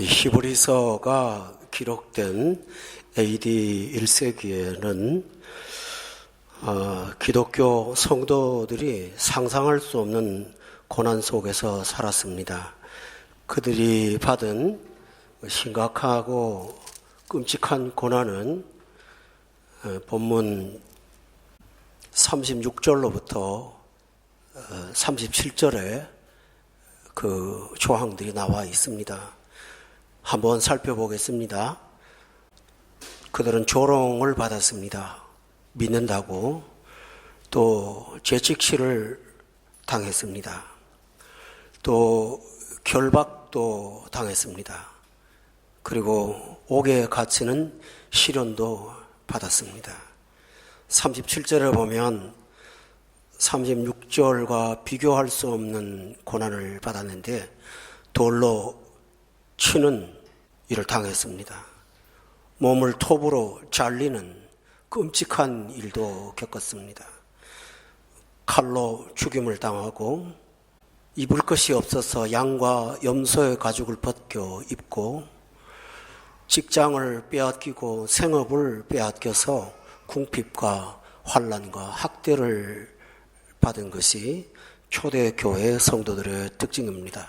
이 히브리서가 기록된 AD 1세기에는 기독교 성도들이 상상할 수 없는 고난 속에서 살았습니다. 그들이 받은 심각하고 끔찍한 고난은 본문 36절로부터 37절에 그 조항들이 나와 있습니다. 한번 살펴보겠습니다. 그들은 조롱을 받았습니다. 믿는다고. 또 죄책시를 당했습니다. 또 결박도 당했습니다. 그리고 옥에 갇히는 시련도 받았습니다. 37절에 보면 36절과 비교할 수 없는 고난을 받았는데 돌로 치는 일을 당했습니다. 몸을 톱으로 잘리는 끔찍한 일도 겪었습니다. 칼로 죽임을 당하고 입을 것이 없어서 양과 염소의 가죽을 벗겨 입고 직장을 빼앗기고 생업을 빼앗겨서 궁핍과 환난과 학대를 받은 것이 초대교회 성도들의 특징입니다.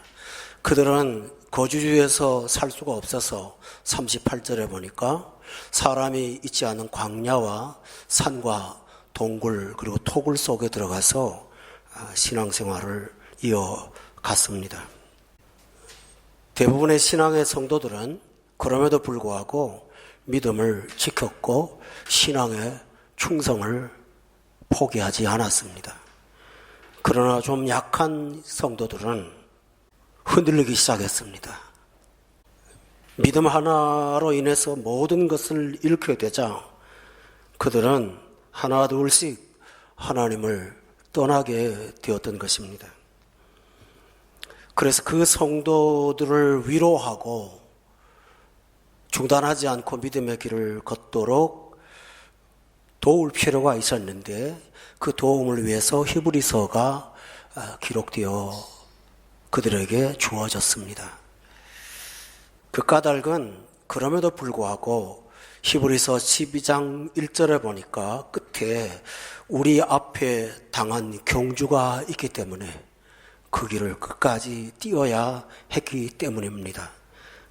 그들은 거주지에서 살 수가 없어서 38절에 보니까 사람이 있지 않은 광야와 산과 동굴 그리고 토굴 속에 들어가서 신앙생활을 이어갔습니다. 대부분의 신앙의 성도들은 그럼에도 불구하고 믿음을 지켰고 신앙의 충성을 포기하지 않았습니다. 그러나 좀 약한 성도들은 흔들리기 시작했습니다. 믿음 하나로 인해서 모든 것을 잃게 되자 그들은 하나 둘씩 하나님을 떠나게 되었던 것입니다. 그래서 그 성도들을 위로하고 중단하지 않고 믿음의 길을 걷도록 도울 필요가 있었는데 그 도움을 위해서 히브리서가 기록되어 그들에게 주어졌습니다. 그 까닭은 그럼에도 불구하고 히브리서 12장 1절에 보니까 끝에 우리 앞에 당한 경주가 있기 때문에 그 길을 끝까지 뛰어야 했기 때문입니다.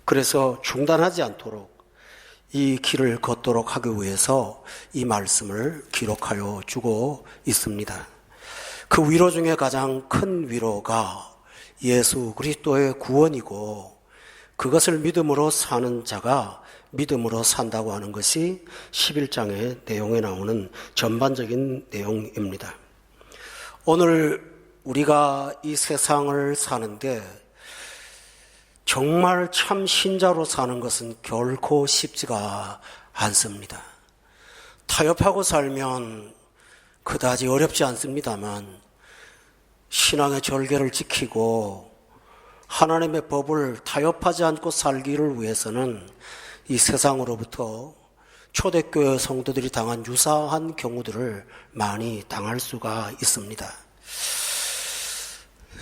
그래서 중단하지 않도록 이 길을 걷도록 하기 위해서 이 말씀을 기록하여 주고 있습니다. 그 위로 중에 가장 큰 위로가 예수 그리스도의 구원이고 그것을 믿음으로 사는 자가 믿음으로 산다고 하는 것이 11장의 내용에 나오는 전반적인 내용입니다. 오늘 우리가 이 세상을 사는데 정말 참 신자로 사는 것은 결코 쉽지가 않습니다. 타협하고 살면 그다지 어렵지 않습니다만 신앙의 절개를 지키고 하나님의 법을 타협하지 않고 살기를 위해서는 이 세상으로부터 초대교회 성도들이 당한 유사한 경우들을 많이 당할 수가 있습니다.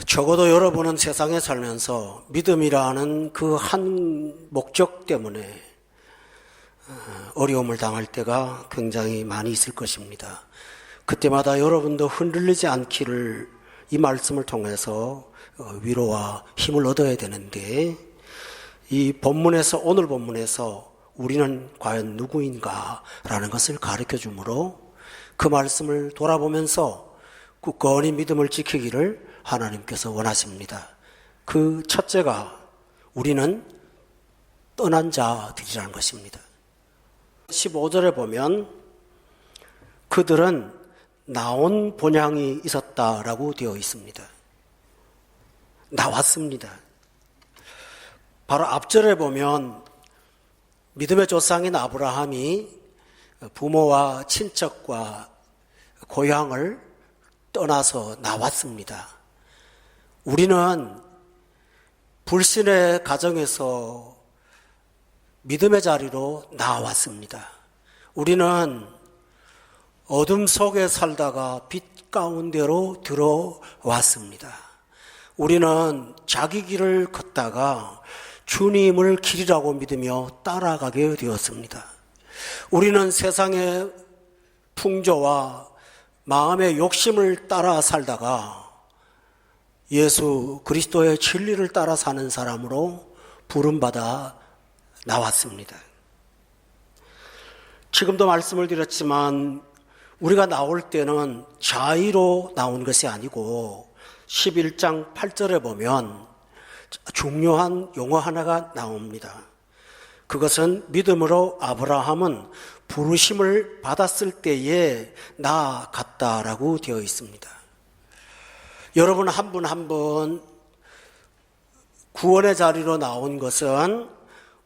적어도 여러분은 세상에 살면서 믿음이라는 그 한 목적 때문에 어려움을 당할 때가 굉장히 많이 있을 것입니다. 그때마다 여러분도 흔들리지 않기를 이 말씀을 통해서 위로와 힘을 얻어야 되는데 이 본문에서 오늘 본문에서 우리는 과연 누구인가라는 것을 가르쳐 주므로 그 말씀을 돌아보면서 굳건히 믿음을 지키기를 하나님께서 원하십니다. 그 첫째가 우리는 떠난 자들이라는 것입니다. 15절에 보면 그들은 나온 본향이 있었다라고 되어 있습니다. 나왔습니다. 바로 앞절에 보면 믿음의 조상인 아브라함이 부모와 친척과 고향을 떠나서 나왔습니다. 우리는 불신의 가정에서 믿음의 자리로 나왔습니다. 우리는 어둠 속에 살다가 빛 가운데로 들어왔습니다. 우리는 자기 길을 걷다가 주님을 길이라고 믿으며 따라가게 되었습니다. 우리는 세상의 풍조와 마음의 욕심을 따라 살다가 예수 그리스도의 진리를 따라 사는 사람으로 부름받아 나왔습니다. 지금도 말씀을 드렸지만 우리가 나올 때는 자의로 나온 것이 아니고 11장 8절에 보면 중요한 용어 하나가 나옵니다. 그것은 믿음으로 아브라함은 부르심을 받았을 때에 나아갔다라고 되어 있습니다. 여러분 한 분 한 분 구원의 자리로 나온 것은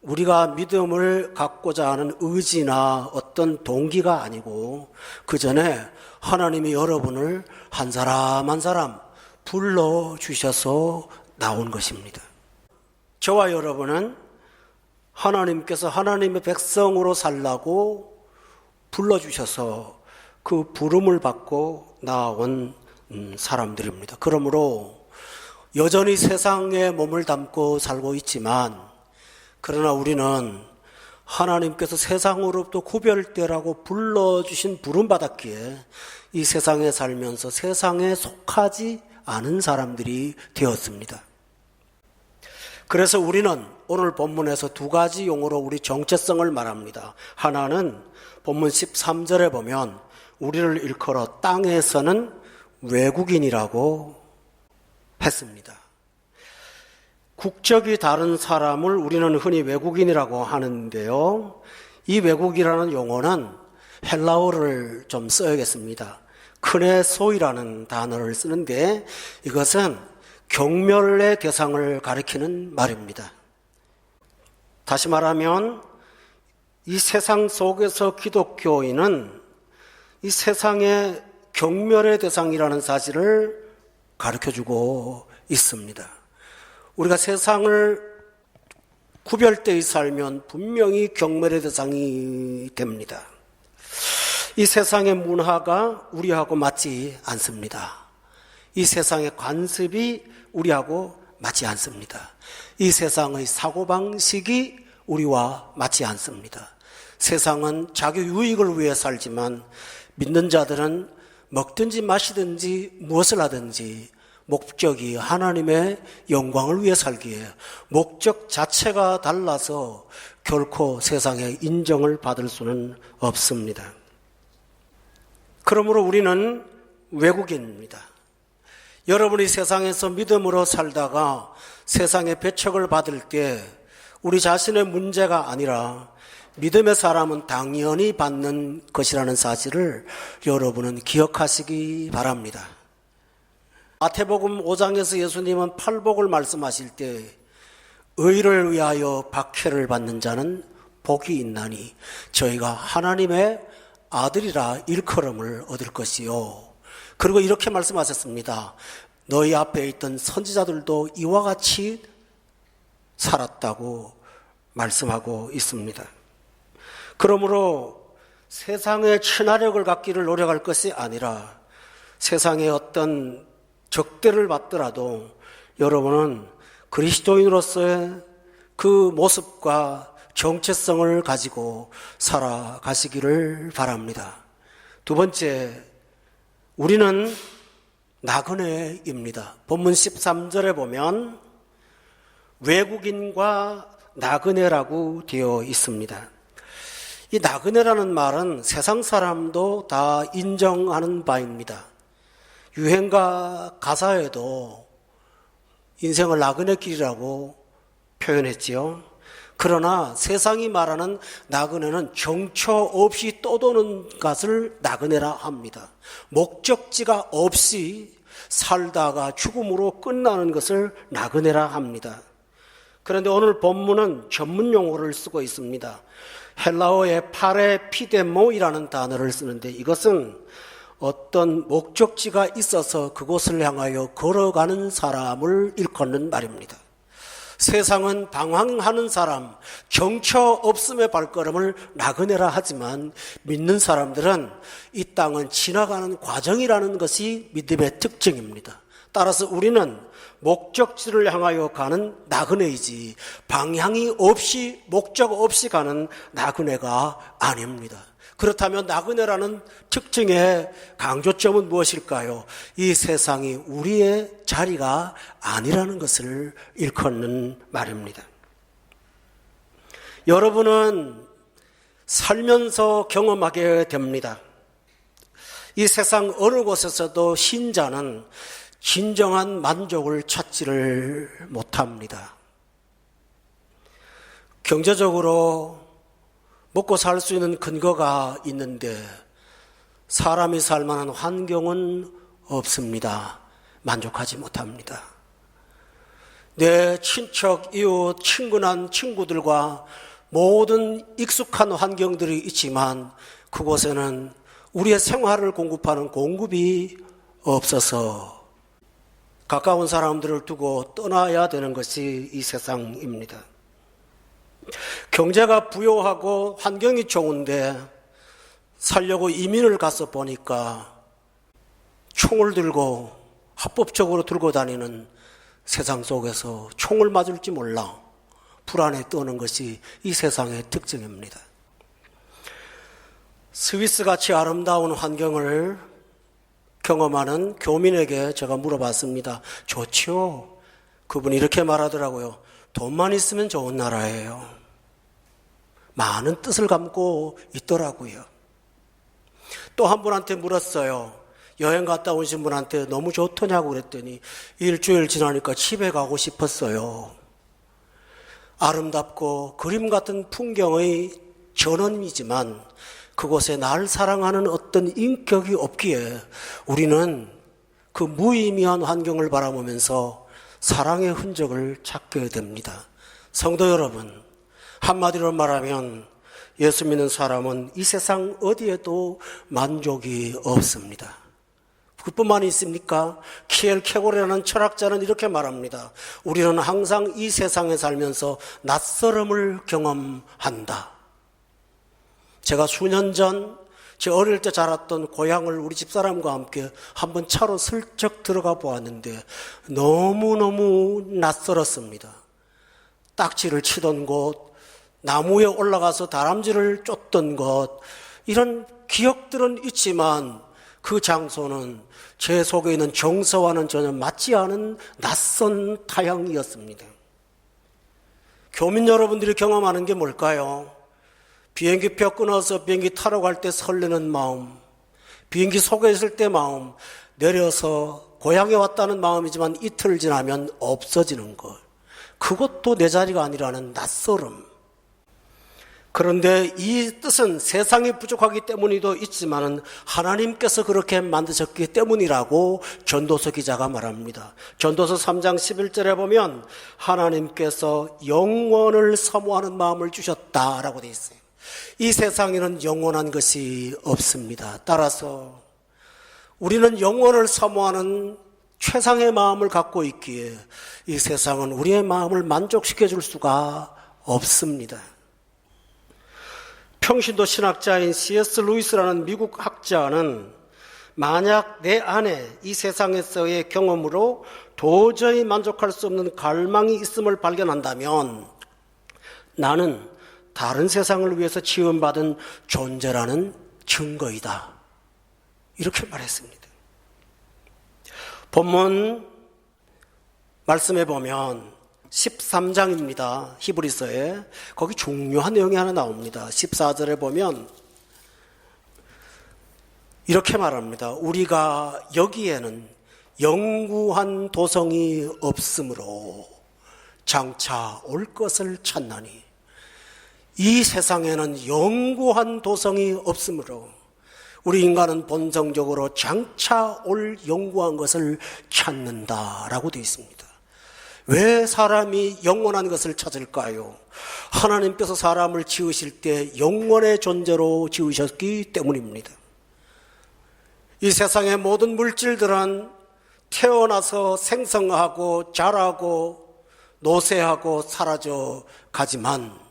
우리가 믿음을 갖고자 하는 의지나 어떤 동기가 아니고 그 전에 하나님이 여러분을 한 사람 한 사람 불러주셔서 나온 것입니다. 저와 여러분은 하나님께서 하나님의 백성으로 살라고 불러주셔서 그 부름을 받고 나온 사람들입니다. 그러므로 여전히 세상에 몸을 담고 살고 있지만 그러나 우리는 하나님께서 세상으로부터 구별되라고 불러주신 부름받았기에 이 세상에 살면서 세상에 속하지 않은 사람들이 되었습니다. 그래서 우리는 오늘 본문에서 두 가지 용어로 우리 정체성을 말합니다. 하나는 본문 13절에 보면 우리를 일컬어 땅에서는 외국인이라고 했습니다. 국적이 다른 사람을 우리는 흔히 외국인이라고 하는데요. 이 외국이라는 용어는 헬라어를 좀 써야겠습니다. 크네소이라는 단어를 쓰는데 이것은 경멸의 대상을 가리키는 말입니다. 다시 말하면 이 세상 속에서 기독교인은 이 세상의 경멸의 대상이라는 사실을 가르쳐주고 있습니다. 우리가 세상을 구별되이 살면 분명히 경멸의 대상이 됩니다. 이 세상의 문화가 우리하고 맞지 않습니다. 이 세상의 관습이 우리하고 맞지 않습니다. 이 세상의 사고방식이 우리와 맞지 않습니다. 세상은 자기 유익을 위해 살지만 믿는 자들은 먹든지 마시든지 무엇을 하든지 목적이 하나님의 영광을 위해 살기에 목적 자체가 달라서 결코 세상의 인정을 받을 수는 없습니다. 그러므로 우리는 외국인입니다. 여러분이 세상에서 믿음으로 살다가 세상의 배척을 받을 때 우리 자신의 문제가 아니라 믿음의 사람은 당연히 받는 것이라는 사실을 여러분은 기억하시기 바랍니다. 마태복음 5장에서 예수님은 팔복을 말씀하실 때 의를 위하여 박해를 받는 자는 복이 있나니 저희가 하나님의 아들이라 일컬음을 얻을 것이요. 그리고 이렇게 말씀하셨습니다. 너희 앞에 있던 선지자들도 이와 같이 살았다고 말씀하고 있습니다. 그러므로 세상의 친화력을 갖기를 노력할 것이 아니라 세상의 어떤 적대를 받더라도 여러분은 그리스도인으로서의 그 모습과 정체성을 가지고 살아가시기를 바랍니다. 두 번째, 우리는 나그네입니다. 본문 13절에 보면 외국인과 나그네라고 되어 있습니다. 이 나그네라는 말은 세상 사람도 다 인정하는 바입니다. 유행가 가사에도 인생을 나그네길이라고 표현했지요. 그러나 세상이 말하는 나그네는 정처 없이 떠도는 것을 나그네라 합니다. 목적지가 없이 살다가 죽음으로 끝나는 것을 나그네라 합니다. 그런데 오늘 본문은 전문 용어를 쓰고 있습니다. 헬라어의 파레피데모이라는 단어를 쓰는데 이것은 어떤 목적지가 있어서 그곳을 향하여 걸어가는 사람을 일컫는 말입니다. 세상은 방황하는 사람, 정처 없음의 발걸음을 나그네라 하지만 믿는 사람들은 이 땅은 지나가는 과정이라는 것이 믿음의 특징입니다. 따라서 우리는 목적지를 향하여 가는 나그네이지 방향이 없이 목적 없이 가는 나그네가 아닙니다. 그렇다면 나그네라는 특징의 강조점은 무엇일까요? 이 세상이 우리의 자리가 아니라는 것을 일컫는 말입니다. 여러분은 살면서 경험하게 됩니다. 이 세상 어느 곳에서도 신자는 진정한 만족을 찾지를 못합니다. 경제적으로 먹고 살 수 있는 근거가 있는데 사람이 살 만한 환경은 없습니다. 만족하지 못합니다. 내 친척, 이웃, 친근한 친구들과 모든 익숙한 환경들이 있지만 그곳에는 우리의 생활을 공급하는 공급이 없어서 가까운 사람들을 두고 떠나야 되는 것이 이 세상입니다. 경제가 부유하고 환경이 좋은데 살려고 이민을 가서 보니까 총을 들고 합법적으로 들고 다니는 세상 속에서 총을 맞을지 몰라 불안에 떠는 것이 이 세상의 특징입니다. 스위스같이 아름다운 환경을 경험하는 교민에게 제가 물어봤습니다. 좋지요? 그분이 이렇게 말하더라고요. 돈만 있으면 좋은 나라예요. 많은 뜻을 담고 있더라고요. 또 한 분한테 물었어요. 여행 갔다 오신 분한테 너무 좋더냐고 그랬더니 일주일 지나니까 집에 가고 싶었어요. 아름답고 그림 같은 풍경의 전원이지만 그곳에 날 사랑하는 어떤 인격이 없기에 우리는 그 무의미한 환경을 바라보면서 사랑의 흔적을 찾게 됩니다. 성도 여러분, 한마디로 말하면 예수 믿는 사람은 이 세상 어디에도 만족이 없습니다. 그뿐만이 있습니까? 키엘 케고레라는 철학자는 이렇게 말합니다. 우리는 항상 이 세상에 살면서 낯설음을 경험한다. 제가 수년 전 제 어릴 때 자랐던 고향을 우리 집사람과 함께 한번 차로 슬쩍 들어가 보았는데 너무너무 낯설었습니다. 딱지를 치던 곳, 나무에 올라가서 다람쥐를 쫓던 곳, 이런 기억들은 있지만 그 장소는 제 속에 있는 정서와는 전혀 맞지 않은 낯선 타향이었습니다. 교민 여러분들이 경험하는 게 뭘까요? 비행기표 끊어서 비행기 타러 갈 때 설레는 마음, 비행기 속에 있을 때 마음, 내려서 고향에 왔다는 마음이지만 이틀 지나면 없어지는 것. 그것도 내 자리가 아니라는 낯설음. 그런데 이 뜻은 세상이 부족하기 때문이도 있지만 하나님께서 그렇게 만드셨기 때문이라고 전도서 기자가 말합니다. 전도서 3장 11절에 보면 하나님께서 영원을 사모하는 마음을 주셨다라고 되어 있어요. 이 세상에는 영원한 것이 없습니다. 따라서 우리는 영원을 사모하는 최상의 마음을 갖고 있기에 이 세상은 우리의 마음을 만족시켜 줄 수가 없습니다. 평신도 신학자인 C.S. 루이스라는 미국 학자는 만약 내 안에 이 세상에서의 경험으로 도저히 만족할 수 없는 갈망이 있음을 발견한다면 나는 다른 세상을 위해서 지원받은 존재라는 증거이다. 이렇게 말했습니다. 본문 말씀해 보면 13장입니다. 히브리서에 거기 중요한 내용이 하나 나옵니다. 14절에 보면 이렇게 말합니다. 우리가 여기에는 영구한 도성이 없으므로 장차 올 것을 찾나니 이 세상에는 영구한 도성이 없으므로 우리 인간은 본성적으로 장차 올 영구한 것을 찾는다라고 되어 있습니다. 왜 사람이 영원한 것을 찾을까요? 하나님께서 사람을 지으실 때 영원의 존재로 지으셨기 때문입니다. 이 세상의 모든 물질들은 태어나서 생성하고 자라고 노쇠하고 사라져 가지만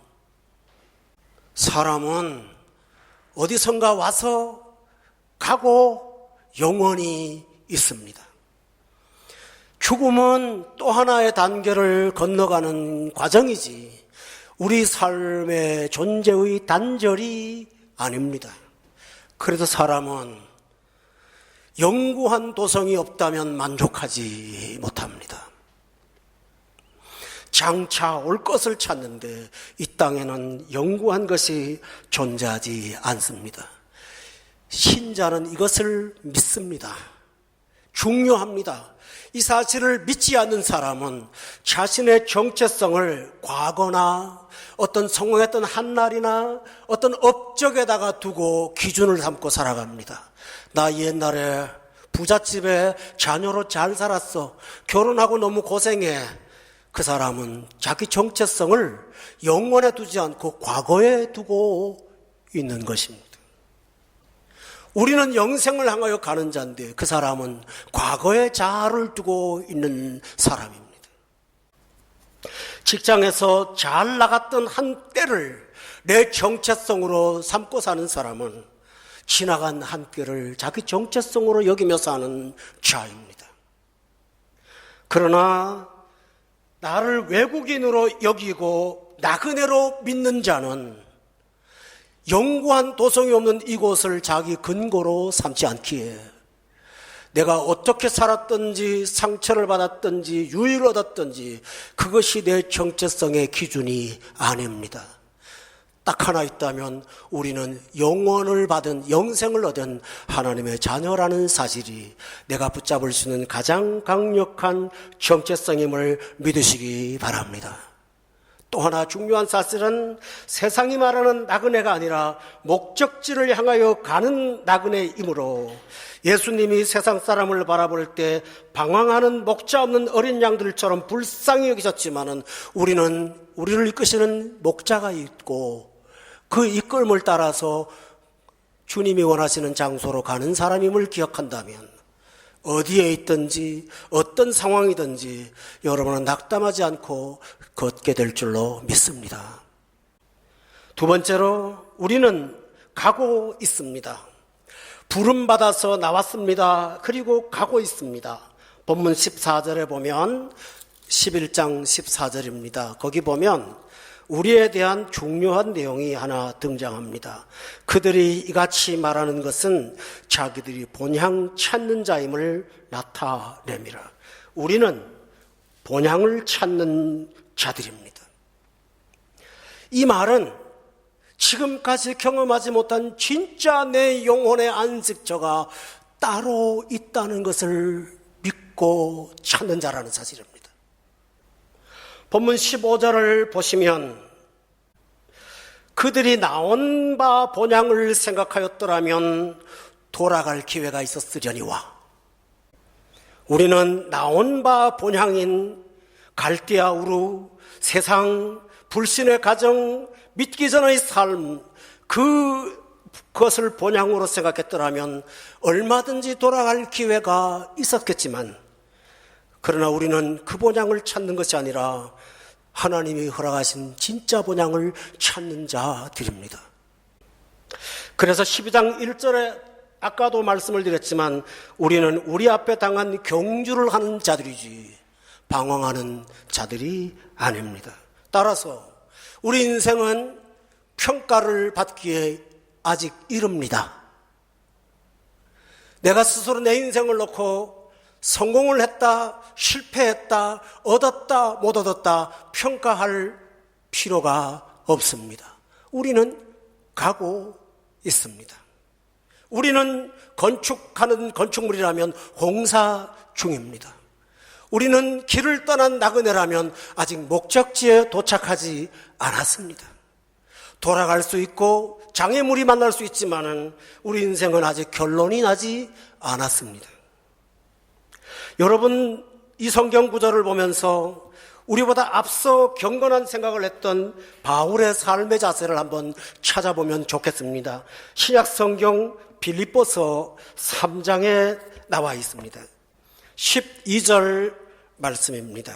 사람은 어디선가 와서 가고 영원히 있습니다. 죽음은 또 하나의 단계를 건너가는 과정이지 우리 삶의 존재의 단절이 아닙니다. 그래서 사람은 영구한 도성이 없다면 만족하지 못합니다. 장차 올 것을 찾는데 이 땅에는 영구한 것이 존재하지 않습니다. 신자는 이것을 믿습니다. 중요합니다. 이 사실을 믿지 않는 사람은 자신의 정체성을 과거나 어떤 성공했던 한 날이나 어떤 업적에다가 두고 기준을 삼고 살아갑니다. 나 옛날에 부잣집에 자녀로 잘 살았어. 결혼하고 너무 고생해. 그 사람은 자기 정체성을 영원에 두지 않고 과거에 두고 있는 것입니다. 우리는 영생을 향하여 가는 자인데 그 사람은 과거에 자아를 두고 있는 사람입니다. 직장에서 잘 나갔던 한때를 내 정체성으로 삼고 사는 사람은 지나간 한때를 자기 정체성으로 여기며 사는 자입니다. 그러나 나를 외국인으로 여기고 나그네로 믿는 자는 영구한 도성이 없는 이곳을 자기 근거로 삼지 않기에 내가 어떻게 살았든지 상처를 받았든지 유익을 얻었든지 그것이 내 정체성의 기준이 아닙니다. 딱 하나 있다면 우리는 영원을 받은 영생을 얻은 하나님의 자녀라는 사실이 내가 붙잡을 수 있는 가장 강력한 정체성임을 믿으시기 바랍니다. 또 하나 중요한 사실은 세상이 말하는 나그네가 아니라 목적지를 향하여 가는 나그네이므로 예수님이 세상 사람을 바라볼 때 방황하는 목자 없는 어린 양들처럼 불쌍히 여기셨지만은 우리를 이끄시는 목자가 있고 그 이끌음을 따라서 주님이 원하시는 장소로 가는 사람임을 기억한다면 어디에 있든지 어떤 상황이든지 여러분은 낙담하지 않고 걷게 될 줄로 믿습니다. 두 번째로 우리는 가고 있습니다. 부름받아서 나왔습니다. 그리고 가고 있습니다. 본문 14절에 보면 11장 14절입니다. 거기 보면 우리에 대한 중요한 내용이 하나 등장합니다. 그들이 이같이 말하는 것은 자기들이 본향 찾는 자임을 나타냅니다. 우리는 본향을 찾는 자들입니다. 이 말은 지금까지 경험하지 못한 진짜 내 영혼의 안식처가 따로 있다는 것을 믿고 찾는 자라는 사실입니다. 본문 15절을 보시면 그들이 나온 바 본향을 생각하였더라면 돌아갈 기회가 있었으려니와 우리는 나온 바 본향인 갈대아 우루 세상 불신의 가정 믿기 전의 삶 그것을 본향으로 생각했더라면 얼마든지 돌아갈 기회가 있었겠지만 그러나 우리는 그 본향을 찾는 것이 아니라 하나님이 허락하신 진짜 본향을 찾는 자들입니다. 그래서 12장 1절에 아까도 말씀을 드렸지만 우리는 우리 앞에 당한 경주를 하는 자들이지 방황하는 자들이 아닙니다. 따라서 우리 인생은 평가를 받기에 아직 이릅니다. 내가 스스로 내 인생을 놓고 성공을 했다, 실패했다, 얻었다, 못 얻었다 평가할 필요가 없습니다. 우리는 가고 있습니다. 우리는 건축하는 건축물이라면 공사 중입니다. 우리는 길을 떠난 나그네라면 아직 목적지에 도착하지 않았습니다. 돌아갈 수 있고 장애물이 만날 수 있지만은 우리 인생은 아직 결론이 나지 않았습니다. 여러분, 이 성경 구절을 보면서 우리보다 앞서 경건한 생각을 했던 바울의 삶의 자세를 한번 찾아보면 좋겠습니다. 신약 성경 빌립보서 3장에 나와 있습니다. 12절 말씀입니다.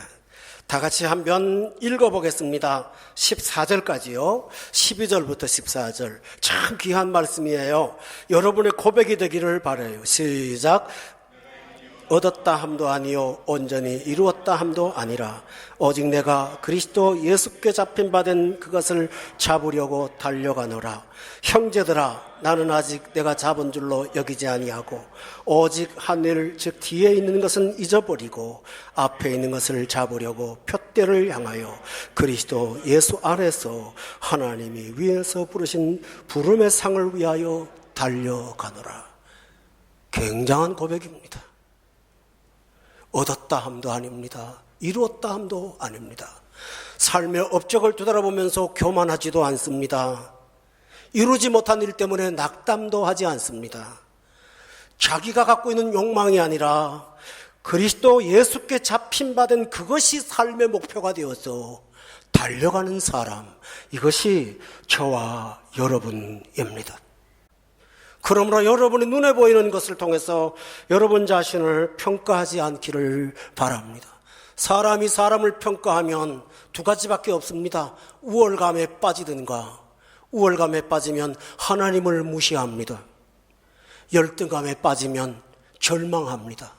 다 같이 한번 읽어보겠습니다. 14절까지요. 12절부터 14절. 참 귀한 말씀이에요. 여러분의 고백이 되기를 바라요. 시작. 얻었다 함도 아니요 온전히 이루었다 함도 아니라 오직 내가 그리스도 예수께 잡힌 바 된 그것을 잡으려고 달려가노라. 형제들아, 나는 아직 내가 잡은 줄로 여기지 아니하고 오직 하늘 즉 뒤에 있는 것은 잊어버리고 앞에 있는 것을 잡으려고 푯대를 향하여 그리스도 예수 안에서 하나님이 위에서 부르신 부름의 상을 위하여 달려가노라. 굉장한 고백입니다. 얻었다 함도 아닙니다. 이루었다 함도 아닙니다. 삶의 업적을 뒤돌아보면서 교만하지도 않습니다. 이루지 못한 일 때문에 낙담도 하지 않습니다. 자기가 갖고 있는 욕망이 아니라 그리스도 예수께 잡힌 바 된 그것이 삶의 목표가 되어서 달려가는 사람, 이것이 저와 여러분입니다. 그러므로 여러분의 눈에 보이는 것을 통해서 여러분 자신을 평가하지 않기를 바랍니다. 사람이 사람을 평가하면 두 가지밖에 없습니다. 우월감에 빠지든가, 우월감에 빠지면 하나님을 무시합니다. 열등감에 빠지면 절망합니다.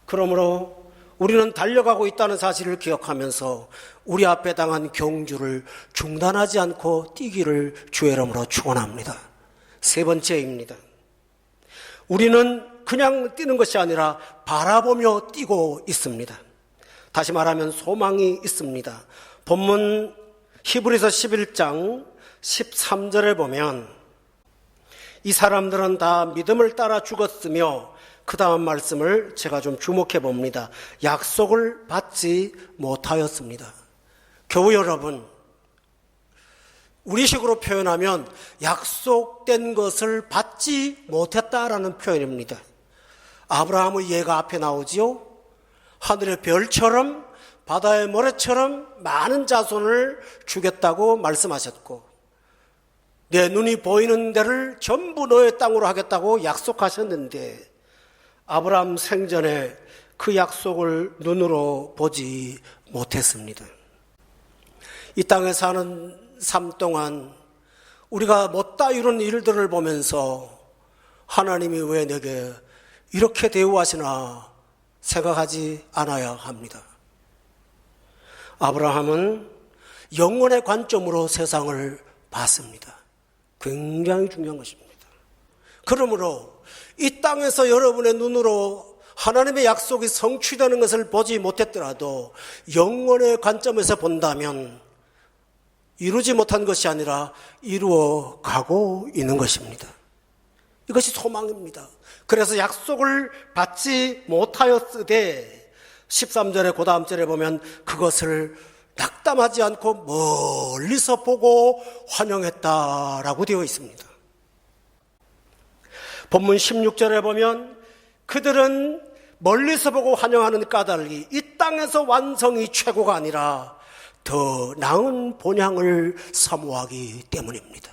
그러므로 우리는 달려가고 있다는 사실을 기억하면서 우리 앞에 당한 경주를 중단하지 않고 뛰기를 주의 이름으로 축원합니다. 세 번째입니다. 우리는 그냥 뛰는 것이 아니라 바라보며 뛰고 있습니다. 다시 말하면 소망이 있습니다. 본문 히브리서 11장 13절에 보면 이 사람들은 다 믿음을 따라 죽었으며, 그 다음 말씀을 제가 좀 주목해 봅니다. 약속을 받지 못하였습니다. 교우 여러분, 우리식으로 표현하면 약속된 것을 받지 못했다라는 표현입니다. 아브라함의 예가 앞에 나오지요. 하늘의 별처럼 바다의 모래처럼 많은 자손을 주겠다고 말씀하셨고, 내 눈이 보이는 데를 전부 너의 땅으로 하겠다고 약속하셨는데, 아브라함 생전에 그 약속을 눈으로 보지 못했습니다. 이 땅에 사는 삶 동안 우리가 못다 이룬 일들을 보면서 하나님이 왜 내게 이렇게 대우하시나 생각하지 않아야 합니다. 아브라함은 영혼의 관점으로 세상을 봤습니다. 굉장히 중요한 것입니다. 그러므로 이 땅에서 여러분의 눈으로 하나님의 약속이 성취되는 것을 보지 못했더라도 영혼의 관점에서 본다면 이루지 못한 것이 아니라 이루어 가고 있는 것입니다. 이것이 소망입니다. 그래서 약속을 받지 못하였으되 13절에 그 다음 절에 보면 그것을 낙담하지 않고 멀리서 보고 환영했다라고 되어 있습니다. 본문 16절에 보면 그들은 멀리서 보고 환영하는 까닭이 이 땅에서 완성이 최고가 아니라 더 나은 본향을 사모하기 때문입니다.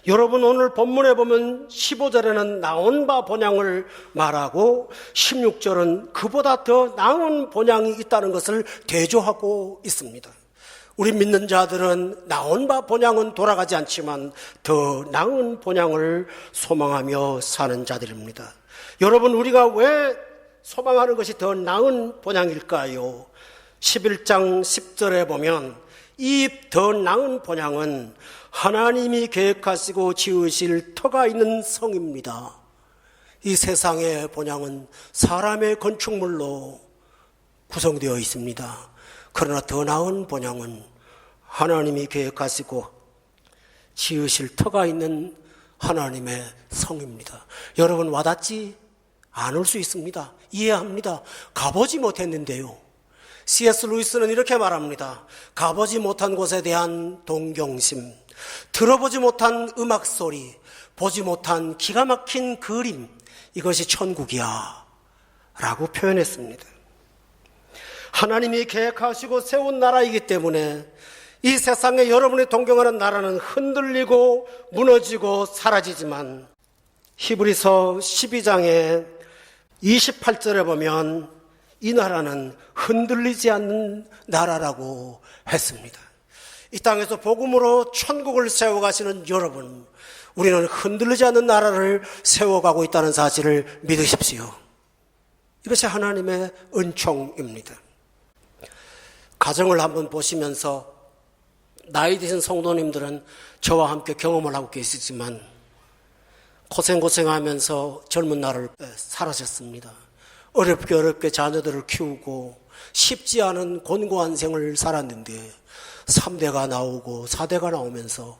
여러분, 오늘 본문에 보면 15절에는 나온 바 본향을 말하고 16절은 그보다 더 나은 본향이 있다는 것을 대조하고 있습니다. 우리 믿는 자들은 나온 바 본향은 돌아가지 않지만 더 나은 본향을 소망하며 사는 자들입니다. 여러분, 우리가 왜 소망하는 것이 더 나은 본향일까요? 11장 10절에 보면 이 더 나은 본향은 하나님이 계획하시고 지으실 터가 있는 성입니다. 이 세상의 본향은 사람의 건축물로 구성되어 있습니다. 그러나 더 나은 본향은 하나님이 계획하시고 지으실 터가 있는 하나님의 성입니다. 여러분, 와닿지 않을 수 있습니다. 이해합니다. 가보지 못했는데요. C.S. 루이스는 이렇게 말합니다. 가보지 못한 곳에 대한 동경심, 들어보지 못한 음악 소리, 보지 못한 기가 막힌 그림, 이것이 천국이야 라고 표현했습니다. 하나님이 계획하시고 세운 나라이기 때문에 이 세상에 여러분이 동경하는 나라는 흔들리고 무너지고 사라지지만 히브리서 12장의 28절에 보면 이 나라는 흔들리지 않는 나라라고 했습니다. 이 땅에서 복음으로 천국을 세워가시는 여러분, 우리는 흔들리지 않는 나라를 세워가고 있다는 사실을 믿으십시오. 이것이 하나님의 은총입니다. 가정을 한번 보시면서 나이 드신 성도님들은 저와 함께 경험을 하고 계시지만 고생하면서 젊은 날을 살아셨습니다. 어렵게 자녀들을 키우고 쉽지 않은 곤고한 생을 살았는데 3대가 나오고 4대가 나오면서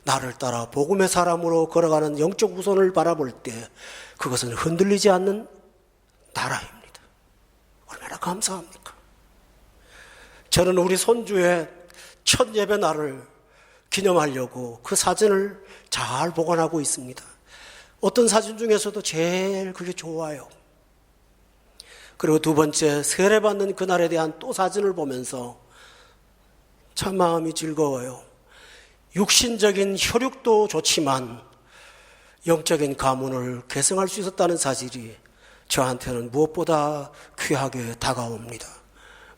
나를 따라 복음의 사람으로 걸어가는 영적 후손을 바라볼 때 그것은 흔들리지 않는 나라입니다. 얼마나 감사합니까? 저는 우리 손주의 첫 예배 날을 기념하려고 그 사진을 잘 보관하고 있습니다. 어떤 사진 중에서도 제일 그게 좋아요. 그리고 두 번째, 세례받는 그날에 대한 또 사진을 보면서 참 마음이 즐거워요. 육신적인 혈육도 좋지만 영적인 가문을 계승할 수 있었다는 사실이 저한테는 무엇보다 귀하게 다가옵니다.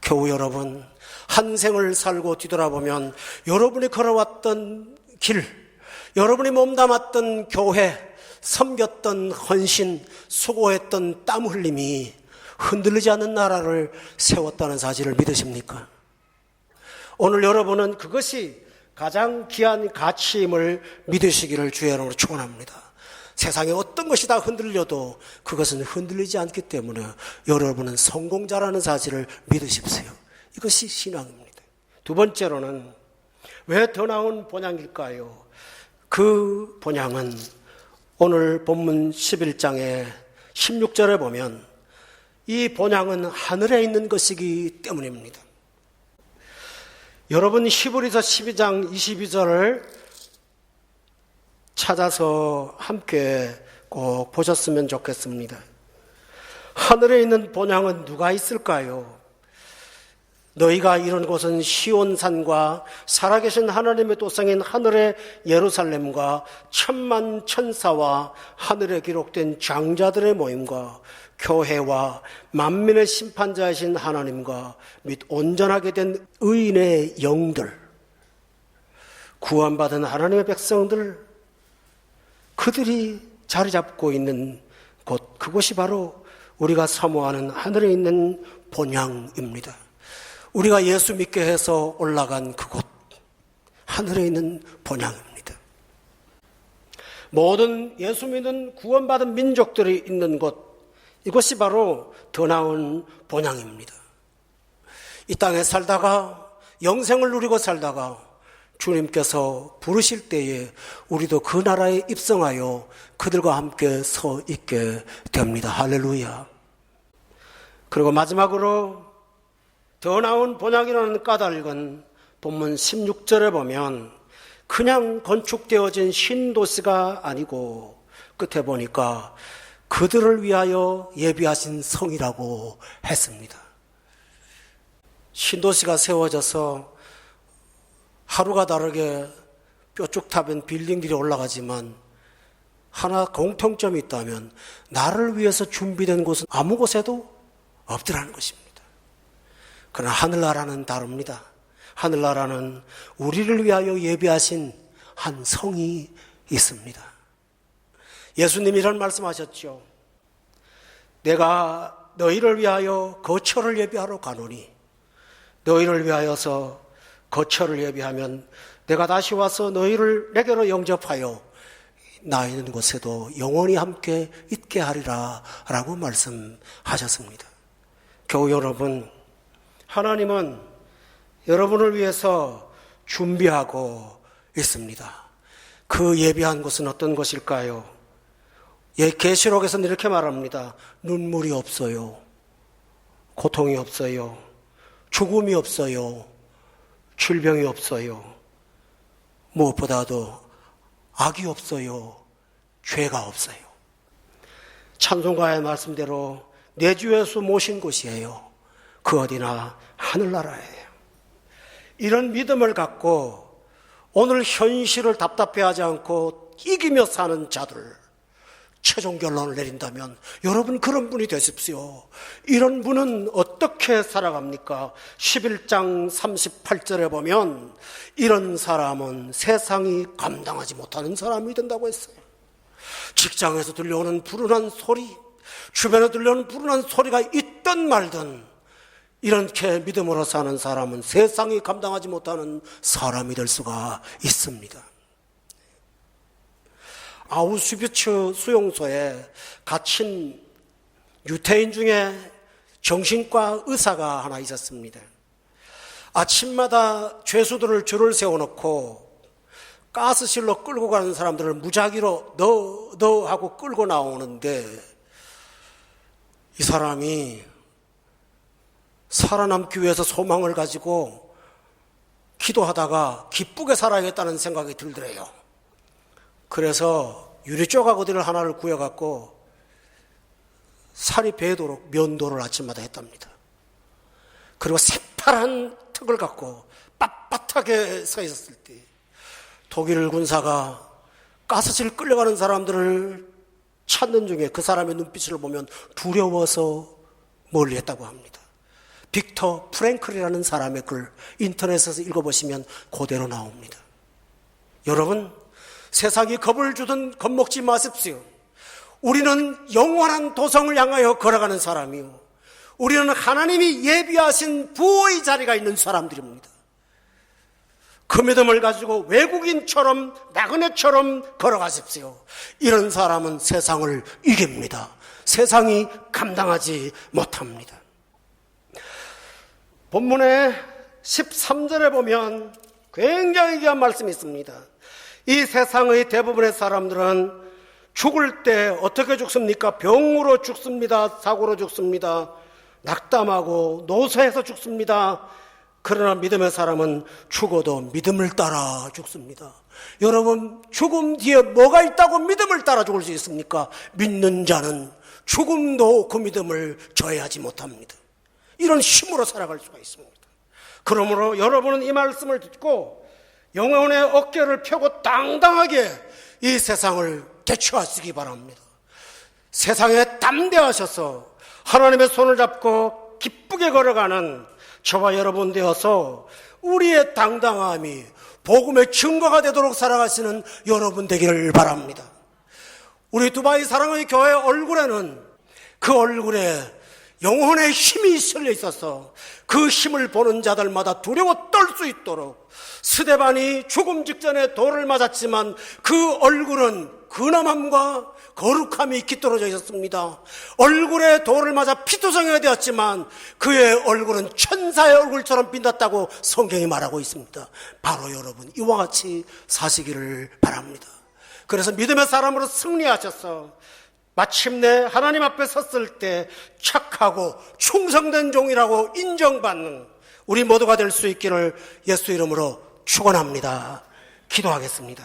교우 여러분, 한 생을 살고 뒤돌아보면 여러분이 걸어왔던 길, 여러분이 몸담았던 교회, 섬겼던 헌신, 수고했던 땀 흘림이 흔들리지 않는 나라를 세웠다는 사실을 믿으십니까? 오늘 여러분은 그것이 가장 귀한 가치임을 믿으시기를 주의 이름으로 축원합니다. 세상에 어떤 것이 다 흔들려도 그것은 흔들리지 않기 때문에 여러분은 성공자라는 사실을 믿으십시오. 이것이 신앙입니다. 두 번째로는 왜 더 나은 본향일까요? 그 본향은 오늘 본문 11장의 16절에 보면 이 본향은 하늘에 있는 것이기 때문입니다. 여러분 히브리서 12장 22절을 찾아서 함께 꼭 보셨으면 좋겠습니다. 하늘에 있는 본향은 누가 있을까요? 너희가 이런 곳은 시온산과 살아계신 하나님의 도성인 하늘의 예루살렘과 천만 천사와 하늘에 기록된 장자들의 모임과 교회와 만민의 심판자이신 하나님과 및 온전하게 된 의인의 영들, 구원받은 하나님의 백성들, 그들이 자리 잡고 있는 곳, 그곳이 바로 우리가 사모하는 하늘에 있는 본향입니다. 우리가 예수 믿게 해서 올라간 그곳, 하늘에 있는 본향입니다. 모든 예수 믿는 구원받은 민족들이 있는 곳, 이것이 바로 더 나은 본향입니다. 이 땅에 살다가 영생을 누리고 살다가 주님께서 부르실 때에 우리도 그 나라에 입성하여 그들과 함께 서 있게 됩니다. 할렐루야. 그리고 마지막으로 더 나은 본향이라는 까닭은 본문 16절에 보면 그냥 건축되어진 신도시가 아니고 끝에 보니까 그들을 위하여 예비하신 성이라고 했습니다. 신도시가 세워져서 하루가 다르게 뾰족탑은 빌딩들이 올라가지만 하나 공통점이 있다면 나를 위해서 준비된 곳은 아무 곳에도 없더라는 것입니다. 그러나 하늘나라는 다릅니다. 하늘나라는 우리를 위하여 예비하신 한 성이 있습니다. 예수님이 이런 말씀하셨죠. 내가 너희를 위하여 거처를 예비하러 가노니 너희를 위하여서 거처를 예비하면 내가 다시 와서 너희를 내게로 영접하여 나 있는 곳에도 영원히 함께 있게 하리라 라고 말씀하셨습니다. 교우 여러분, 하나님은 여러분을 위해서 준비하고 있습니다. 그 예비한 곳은 어떤 것일까요? 계시록에서는 이렇게 말합니다. 눈물이 없어요. 고통이 없어요. 죽음이 없어요. 질병이 없어요. 무엇보다도 악이 없어요. 죄가 없어요. 찬송가의 말씀대로 내 주 예수 모신 곳이에요. 그 어디나 하늘나라예요. 이런 믿음을 갖고 오늘 현실을 답답해하지 않고 이기며 사는 자들, 최종 결론을 내린다면 여러분 그런 분이 되십시오. 이런 분은 어떻게 살아갑니까? 11장 38절에 보면 이런 사람은 세상이 감당하지 못하는 사람이 된다고 했어요. 직장에서 들려오는 불운한 소리, 주변에 들려오는 불운한 소리가 있든 말든 이렇게 믿음으로 사는 사람은 세상이 감당하지 못하는 사람이 될 수가 있습니다. 아우슈비츠 수용소에 갇힌 유태인 중에 정신과 의사가 하나 있었습니다. 아침마다 죄수들을 줄을 세워놓고 가스실로 끌고 가는 사람들을 무작위로 너 하고 끌고 나오는데 이 사람이 살아남기 위해서 소망을 가지고 기도하다가 기쁘게 살아야겠다는 생각이 들더래요. 그래서 유리 조각어디를 하나를 구해갖고 살이 배도록 면도를 아침마다 했답니다. 그리고 새파란 턱을 갖고 빳빳하게 서 있었을 때 독일 군사가 가스실 끌려가는 사람들을 찾는 중에 그 사람의 눈빛을 보면 두려워서 멀리했다고 합니다. 빅터 프랭클이라는 사람의 글 인터넷에서 읽어보시면 그대로 나옵니다. 여러분, 세상이 겁을 주든 겁먹지 마십시오. 우리는 영원한 도성을 향하여 걸어가는 사람이요, 우리는 하나님이 예비하신 부호의 자리가 있는 사람들입니다. 그 믿음을 가지고 외국인처럼 나그네처럼 걸어가십시오. 이런 사람은 세상을 이깁니다. 세상이 감당하지 못합니다. 본문의 13절에 보면 굉장히 귀한 말씀이 있습니다. 이 세상의 대부분의 사람들은 죽을 때 어떻게 죽습니까? 병으로 죽습니다. 사고로 죽습니다. 낙담하고 노쇠해서 죽습니다. 그러나 믿음의 사람은 죽어도 믿음을 따라 죽습니다. 여러분, 죽음 뒤에 뭐가 있다고 믿음을 따라 죽을 수 있습니까? 믿는 자는 죽음도 그 믿음을 저해하지 못합니다. 이런 힘으로 살아갈 수가 있습니다. 그러므로 여러분은 이 말씀을 듣고 영혼의 어깨를 펴고 당당하게 이 세상을 대처하시기 바랍니다. 세상에 담대하셔서 하나님의 손을 잡고 기쁘게 걸어가는 저와 여러분 되어서 우리의 당당함이 복음의 증거가 되도록 살아가시는 여러분 되기를 바랍니다. 우리 두바이 사랑의 교회 얼굴에는 그 얼굴에 영혼의 힘이 실려 있어서 그 힘을 보는 자들마다 두려워 떨 수 있도록, 스데반이 죽음 직전에 돌을 맞았지만 그 얼굴은 근엄함과 거룩함이 깃들어져 있었습니다. 얼굴에 돌을 맞아 피투성이가 되었지만 그의 얼굴은 천사의 얼굴처럼 빛났다고 성경이 말하고 있습니다. 바로 여러분 이와 같이 사시기를 바랍니다. 그래서 믿음의 사람으로 승리하셔서 마침내 하나님 앞에 섰을 때 착하고 충성된 종이라고 인정받는 우리 모두가 될 수 있기를 예수 이름으로 축원합니다. 기도하겠습니다.